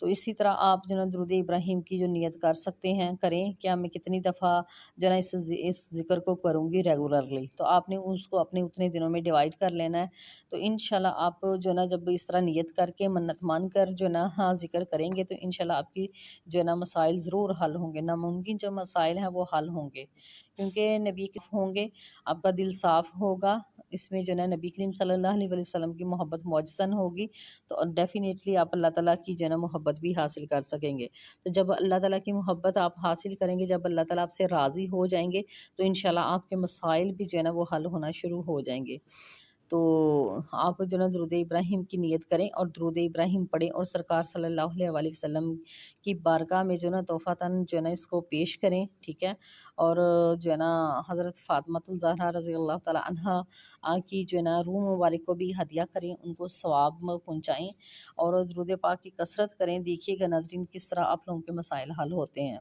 تو اسی طرح آپ جو ہے نا درود ابراہیم کی جو نیت کر سکتے ہیں، کریں کیا میں کتنی دفعہ جو ہے نا اس ذکر کو کروں گی ریگولرلی، تو آپ نے اس کو اپنے اتنے دنوں میں ڈیوائڈ کر لینا ہے۔ تو انشاءاللہ آپ جو ہے نا جب اس طرح نیت کر کے منت مان کر جو ہے نا ذکر کریں گے تو انشاءاللہ آپ کی جو ہے نا مسائل ضرور حل ہوں گے، ناممکن جو مسائل ہیں وہ حل ہوں گے، کیونکہ نبی کے ہوں گے، آپ کا دل صاف ہوگا، اس میں جو ہے نا نبی کریم صلی اللہ علیہ وسلم کی محبت معجزن ہوگی، تو ڈیفینیٹلی آپ اللہ تعالیٰ کی جو ہے نا محبت بھی حاصل کر سکیں گے۔ تو جب اللہ تعالیٰ کی محبت آپ حاصل کریں گے، جب اللہ تعالیٰ آپ سے راضی ہو جائیں گے تو انشاءاللہ آپ کے مسائل بھی جو ہے نا وہ حل ہونا شروع ہو جائیں گے۔ تو آپ جو ہے نا درود ابراہیم کی نیت کریں اور درود ابراہیم پڑھیں اور سرکار صلی اللہ علیہ وآلہ وسلم کی بارگاہ میں جو ہے نا تحفۃً جو ہے نا اس کو پیش کریں، ٹھیک ہے، اور جو ہے نا حضرت فاطمہ الزہرا رضی اللہ تعالیٰ عنہا کی جو ہے نا روح مبارک کو بھی ہدیہ کریں، ان کو ثواب پہنچائیں اور درود پاک کی کثرت کریں۔ دیکھیے گا ناظرین کس طرح آپ لوگوں کے مسائل حل ہوتے ہیں۔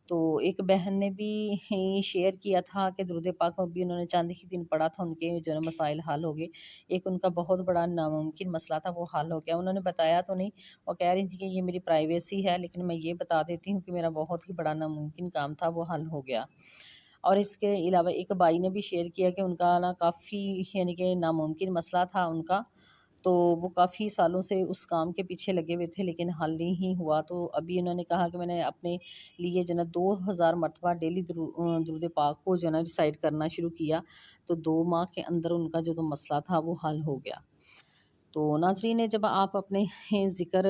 تو ایک بہن نے بھی شیئر کیا تھا کہ درود پاک بھی انہوں نے چند ہی دن پڑھا تھا، ان کے جو ہے نا مسائل حل ہو گئے۔ ایک ان کا بہت بڑا ناممکن مسئلہ تھا، وہ حل ہو گیا۔ انہوں نے بتایا تو نہیں، وہ کہہ رہی تھی کہ یہ میری پرائیویسی ہے، لیکن میں یہ بتا دیتی ہوں کہ میرا بہت ہی بڑا ناممکن کام تھا، وہ حل ہو گیا۔ اور اس کے علاوہ ایک بھائی نے بھی شیئر کیا کہ ان کا نا کافی یعنی کہ ناممکن مسئلہ تھا ان کا، تو وہ کافی سالوں سے اس کام کے پیچھے لگے ہوئے تھے لیکن حل نہیں ہوا۔ تو ابھی انہوں نے کہا کہ میں نے اپنے لیے جو ہے نا 2000 مرتبہ ڈیلی درود پاک کو جو ہے نا ریسائٹ کرنا شروع کیا، تو 2 ماہ کے اندر ان کا جو تو مسئلہ تھا وہ حل ہو گیا۔ تو ناظرین جب آپ اپنے ذکر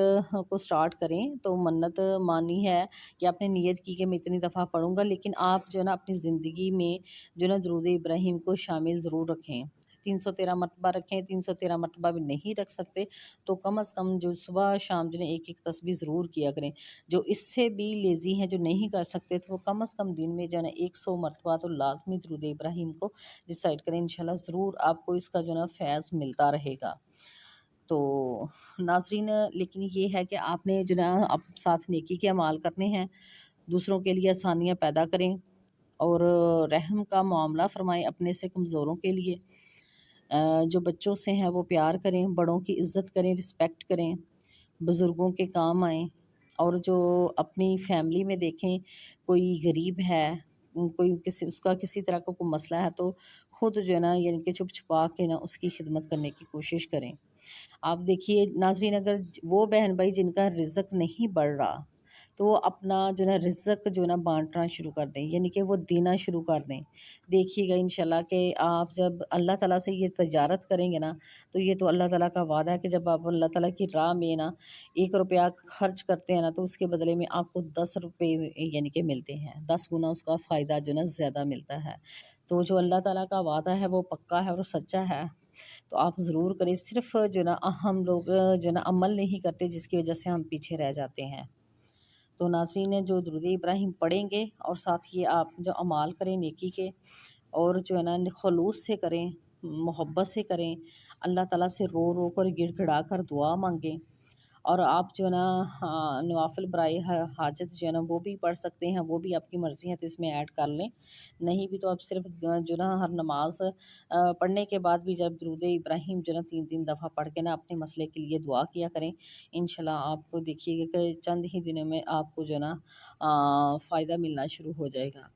کو سٹارٹ کریں تو منت مانی ہے کہ آپ نے نیت کی کہ میں اتنی دفعہ پڑھوں گا، لیکن آپ جو ہے نا اپنی زندگی میں جو ہے نا درود ابراہیم کو شامل ضرور رکھیں۔ 313 مرتبہ رکھیں، 313 مرتبہ بھی نہیں رکھ سکتے تو کم از کم جو صبح شام جو ہے ایک ایک تسبیح ضرور کیا کریں۔ جو اس سے بھی لیزی ہیں، جو نہیں کر سکتے تو وہ کم از کم دن میں جو ہے نا 100 مرتبہ تو لازمی درود ابراہیم کو ریسائٹ کریں، انشاءاللہ ضرور آپ کو اس کا جو ہے نا فیض ملتا رہے گا۔ تو ناظرین لیکن یہ ہے کہ آپ نے جو نا اب ساتھ نیکی کے اعمال کرنے ہیں، دوسروں کے لیے آسانیاں پیدا کریں اور رحم کا معاملہ فرمائیں اپنے سے کمزوروں کے لیے۔ جو بچوں سے ہیں وہ پیار کریں، بڑوں کی عزت کریں، رسپیکٹ کریں، بزرگوں کے کام آئیں، اور جو اپنی فیملی میں دیکھیں کوئی غریب ہے، کوئی اس کا کسی طرح کا کوئی مسئلہ ہے تو خود جو ہے نا یعنی کہ چھپ چھپا کے نا اس کی خدمت کرنے کی کوشش کریں۔ آپ دیکھیے ناظرین اگر وہ بہن بھائی جن کا رزق نہیں بڑھ رہا تو وہ اپنا جو ہے نا رزق جو ہے نا بانٹنا شروع کر دیں، یعنی کہ وہ دینا شروع کر دیں۔ دیکھیے گا انشاءاللہ کہ آپ جب اللہ تعالیٰ سے یہ تجارت کریں گے نا تو یہ تو اللہ تعالیٰ کا وعدہ ہے کہ جب آپ اللہ تعالیٰ کی راہ میں نا 1 روپیہ خرچ کرتے ہیں نا تو اس کے بدلے میں آپ کو 10 روپے یعنی کہ ملتے ہیں، 10 گنا اس کا فائدہ جو ہے نا زیادہ ملتا ہے۔ تو جو اللہ تعالیٰ کا وعدہ ہے وہ پکا ہے اور سچا ہے، تو آپ ضرور کریں۔ صرف جو ہے نا ہم لوگ جو ہے نا عمل نہیں کرتے جس کی وجہ سے ہم پیچھے رہ جاتے ہیں۔ تو ناظرین جو درود ابراہیم پڑھیں گے اور ساتھ یہ آپ جو اعمال کریں نیکی کے اور جو ہے نا خلوص سے کریں، محبت سے کریں، اللہ تعالیٰ سے رو رو کر گڑ گڑا کر دعا مانگیں، اور آپ جو ہے نا نوافل برائے حاجت جو ہے نا وہ بھی پڑھ سکتے ہیں، وہ بھی آپ کی مرضی ہے تو اس میں ایڈ کر لیں، نہیں بھی تو آپ صرف جو نا ہر نماز پڑھنے کے بعد بھی جب درود ابراہیم جو نا 3 دفعہ پڑھ کے نا اپنے مسئلے کے لیے دعا کیا کریں، انشاءاللہ آپ کو دیکھیے گا کہ چند ہی دنوں میں آپ کو جو ہے نا فائدہ ملنا شروع ہو جائے گا۔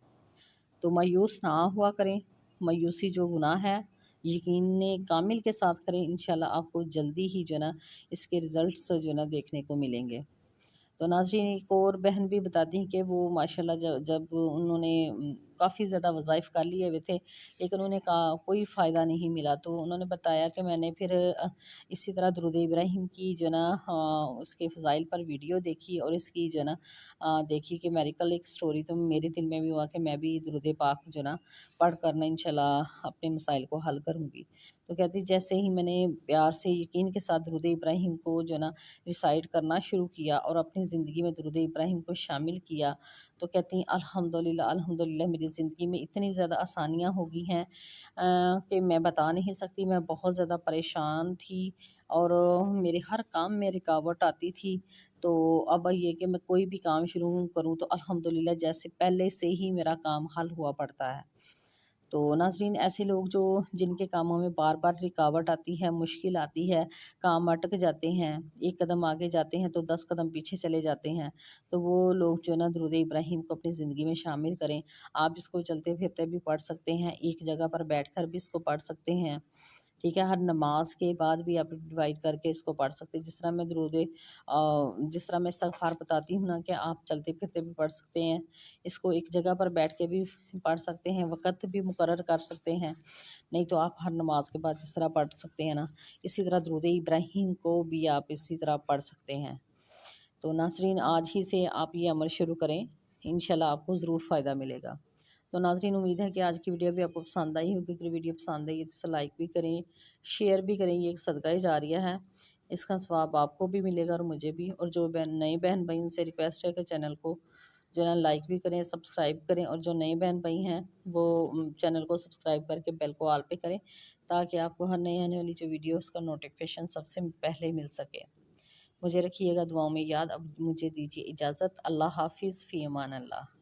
تو مایوس نہ ہوا کریں، مایوسی جو گناہ ہے یقین کامل کے ساتھ کریں، انشاءاللہ آپ کو جلدی ہی جو ہے نا اس کے رزلٹس جو ہے نا دیکھنے کو ملیں گے۔ تو ناظرین ایک اور بہن بھی بتاتی ہیں کہ وہ ماشاءاللہ جب انہوں نے کافی زیادہ وظائف کر لیے ہوئے تھے لیکن انہیں کوئی فائدہ نہیں ملا، تو انہوں نے بتایا کہ میں نے پھر اسی طرح درود ابراہیم کی جو ہے نا اس کے فضائل پر ویڈیو دیکھی اور اس کی جو ہے نا دیکھی کہ میریکل ایک سٹوری، تو میرے دل میں بھی ہوا کہ میں بھی درود پاک جو ہے نا پڑھ کر نا انشاءاللہ اپنے مسائل کو حل کروں گی۔ تو کہتی جیسے ہی میں نے پیار سے یقین کے ساتھ درود ابراہیم کو جو ہے نا ریسائٹ کرنا شروع کیا اور اپنی زندگی میں درود ابراہیم کو شامل کیا تو کہتی ہیں الحمدللہ الحمدللہ میری زندگی میں اتنی زیادہ آسانیاں ہو گئی ہیں کہ میں بتا نہیں سکتی۔ میں بہت زیادہ پریشان تھی اور میرے ہر کام میں رکاوٹ آتی تھی، تو اب یہ کہ میں کوئی بھی کام شروع کروں تو الحمدللہ جیسے پہلے سے ہی میرا کام حل ہوا پڑتا ہے۔ تو ناظرین ایسے لوگ جو جن کے کاموں میں بار بار رکاوٹ آتی ہے، مشکل آتی ہے، کام اٹک جاتے ہیں، ایک قدم آگے جاتے ہیں تو 10 قدم پیچھے چلے جاتے ہیں، تو وہ لوگ جو ہے نا درود ابراہیم کو اپنی زندگی میں شامل کریں۔ آپ اس کو چلتے پھرتے بھی پڑھ سکتے ہیں، ایک جگہ پر بیٹھ کر بھی اس کو پڑھ سکتے ہیں، ٹھیک ہے، ہر نماز کے بعد بھی آپ ڈیوائڈ کر کے اس کو پڑھ سکتے ہیں۔ جس طرح میں استغفار بتاتی ہوں نا کہ آپ چلتے پھرتے بھی پڑھ سکتے ہیں، اس کو ایک جگہ پر بیٹھ کے بھی پڑھ سکتے ہیں، وقت بھی مقرر کر سکتے ہیں، نہیں تو آپ ہر نماز کے بعد جس طرح پڑھ سکتے ہیں نا، اسی طرح درود ابراہیم کو بھی آپ اسی طرح پڑھ سکتے ہیں۔ تو ناظرین آج ہی سے آپ یہ عمل شروع کریں، انشاءاللہ آپ کو ضرور فائدہ ملے گا۔ تو ناظرین امید ہے کہ آج کی ویڈیو بھی آپ کو پسند آئی ہوگی۔ اگر ویڈیو پسند آئی ہے تو اسے لائک بھی کریں، شیئر بھی کریں، یہ ایک صدقہ جاریہ ہے، اس کا ثواب آپ کو بھی ملے گا اور مجھے بھی۔ اور جو نئے بہن بھائی ان سے ریکویسٹ ہے کہ چینل کو جو ہے نا لائک بھی کریں، سبسکرائب کریں، اور جو نئے بہن بھائی ہیں وہ چینل کو سبسکرائب کر کے بیل کو آل پہ کریں تاکہ آپ کو ہر نئے آنے والی جو ویڈیو اس کا نوٹیفیکیشن سب سے پہلے مل سکے۔ مجھے رکھیے گا دعاؤں میں یاد۔ اب مجھے دیجیے اجازت۔ اللہ حافظ، فی امان اللہ۔